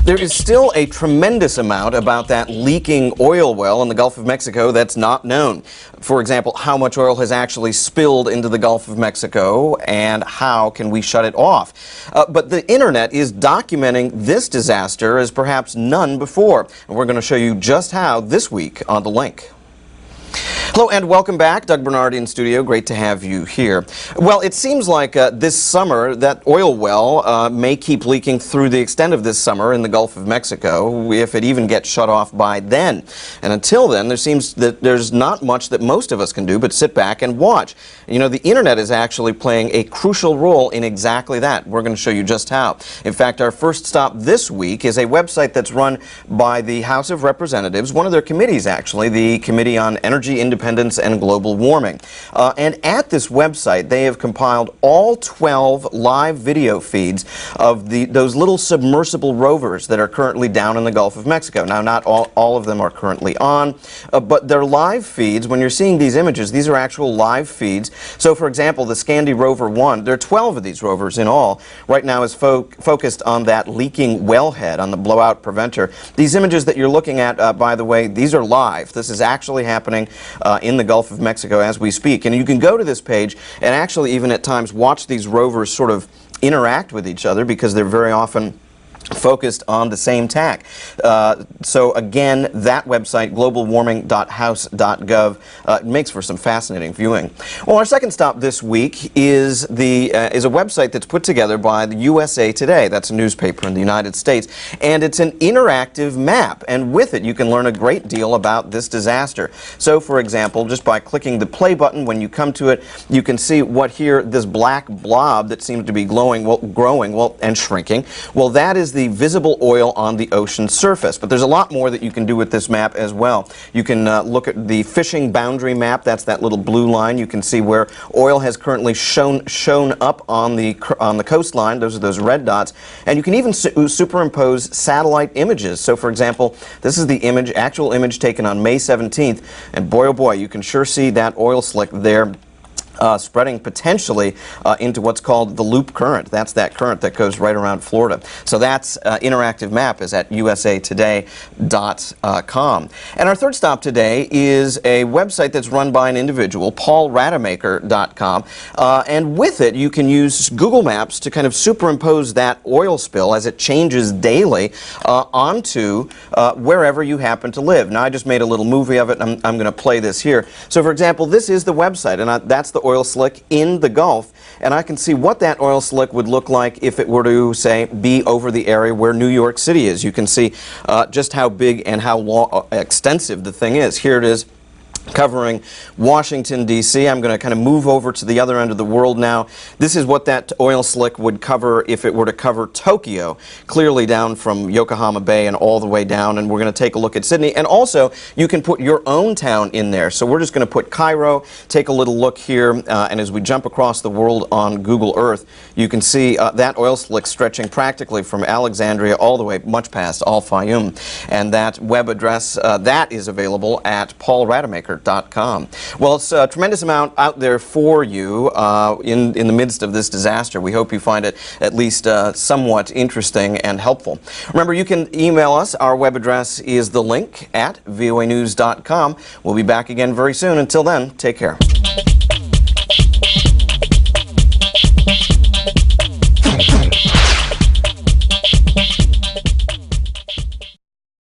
There is still a tremendous amount about that leaking oil well in the Gulf of Mexico that's not known. For example, how much oil has actually spilled into the Gulf of Mexico and how can we shut it off? But the internet is documenting this disaster as perhaps none before. And we're going to show you just how this week on The Link. Hello and welcome back. Doug Bernard in studio. Great to have you here. Well, it seems like this summer that oil well may keep leaking through the extent of this summer in the Gulf of Mexico, if it even gets shut off by then. And until then, there seems that there's not much that most of us can do but sit back and watch. You know, the internet is actually playing a crucial role in exactly that. We're going to show you just how. In fact, our first stop this week is a website that's run by the House of Representatives, one of their committees actually, the Committee on Energy Independence and Global Warming. And at this website, they have compiled all 12 live video feeds of those little submersible rovers that are currently down in the Gulf of Mexico. Now, not all of them are currently on, but they're live feeds. When you're seeing these images, these are actual live feeds. So, for example, the Scandi Rover 1, there are 12 of these rovers in all, right now is focused on that leaking wellhead, on the blowout preventer. These images that you're looking at, by the way, these are live. This is actually happening in the Gulf of Mexico as we speak. And you can go to this page and actually even at times watch these rovers sort of interact with each other because they're very often focused on the same tack. So again, that website, globalwarming.house.gov, makes for some fascinating viewing. Well, our second stop this week is a website that's put together by the USA Today. That's a newspaper in the United States, and it's an interactive map. And with it, you can learn a great deal about this disaster. So, for example, just by clicking the play button, when you come to it, you can see this black blob that seems to be growing and shrinking. Well, that is the visible oil on the ocean surface. But there's a lot more that you can do with this map as well. You can look at the fishing boundary map. That's that little blue line. You can see where oil has currently shown up on the coastline. Those are those red dots. And you can even superimpose satellite images. So, for example, this is the actual image taken on May 17th. And boy, oh boy, you can sure see that oil slick there. Spreading potentially into what's called the loop current. That's that current that goes right around Florida. So that's interactive map is at usatoday.com. And our third stop today is a website that's run by an individual, paulrademacher.com. And with it, you can use Google Maps to kind of superimpose that oil spill as it changes daily onto wherever you happen to live. Now, I just made a little movie of it, and I'm going to play this here. So, for example, this is the website, and that's the oil slick in the Gulf, and I can see what that oil slick would look like if it were to, say, be over the area where New York City is. You can see just how big and how extensive the thing is. Here it is, covering Washington, D.C. I'm going to kind of move over to the other end of the world now. This is what that oil slick would cover if it were to cover Tokyo, clearly down from Yokohama Bay and all the way down. And we're going to take a look at Sydney. And also, you can put your own town in there. So we're just going to put Cairo, take a little look here, and as we jump across the world on Google Earth, you can see that oil slick stretching practically from Alexandria all the way much past Al Fayoum. And that web address, that is available at paulrademacher.com. Well, it's a tremendous amount out there for you in the midst of this disaster. We hope you find it at least somewhat interesting and helpful. Remember, you can email us. Our web address is thelink@voanews.com. We'll be back again very soon. Until then, take care.